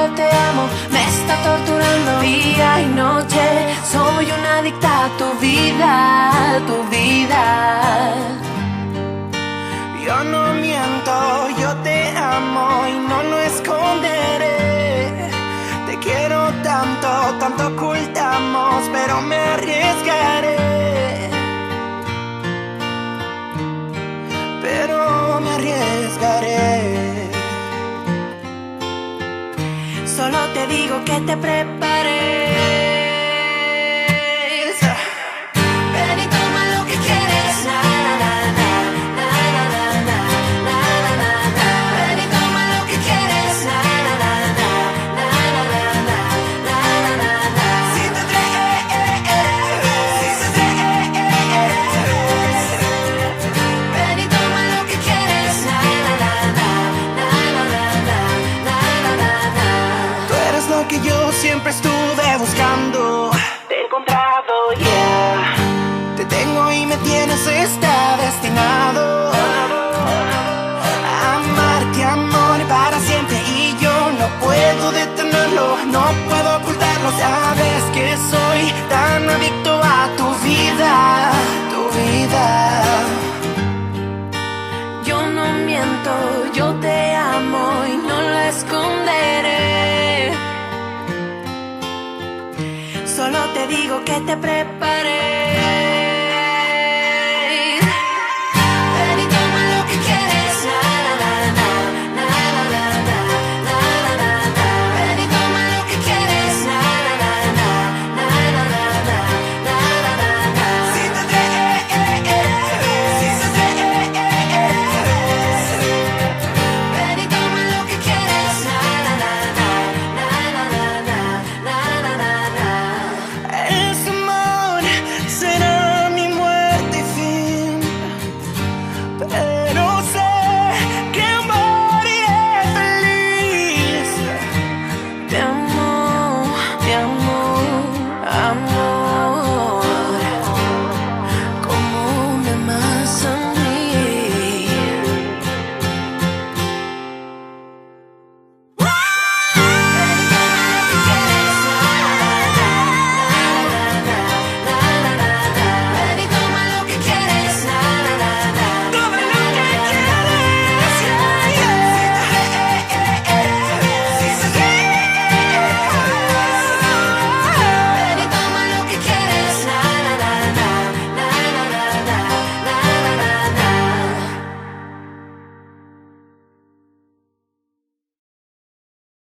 yo te amo me está torturando día y noche. Soy una adicta a tu vida, tu vida. Yo no miento, yo te amo y no lo esconderé. Te quiero tanto, tanto ocultamos, pero me arriesgaré. Pero me arriesgaré. Solo te digo que te prepares. Ven y toma lo que quieres. Na, na, na, na, na, na, na, na, na, na. Ven y toma lo que quieres. Na, na, na, na, na, na, na, na, na, na. Si te Ven y toma lo que quieres. Na, na, na, na, na, na, na, na, na, na. Tú eres lo que yo siempre estuve buscando. Te he encontrado, yeah. Te tengo y me tienes, está destinado a amarte, amor, para siempre. Y yo no puedo detenerlo, no puedo ocultarlo. Sabes que soy tan adicto a tu vida, tu vida. Yo no miento, yo te amo y no lo esconderé. Solo te digo que te prepares.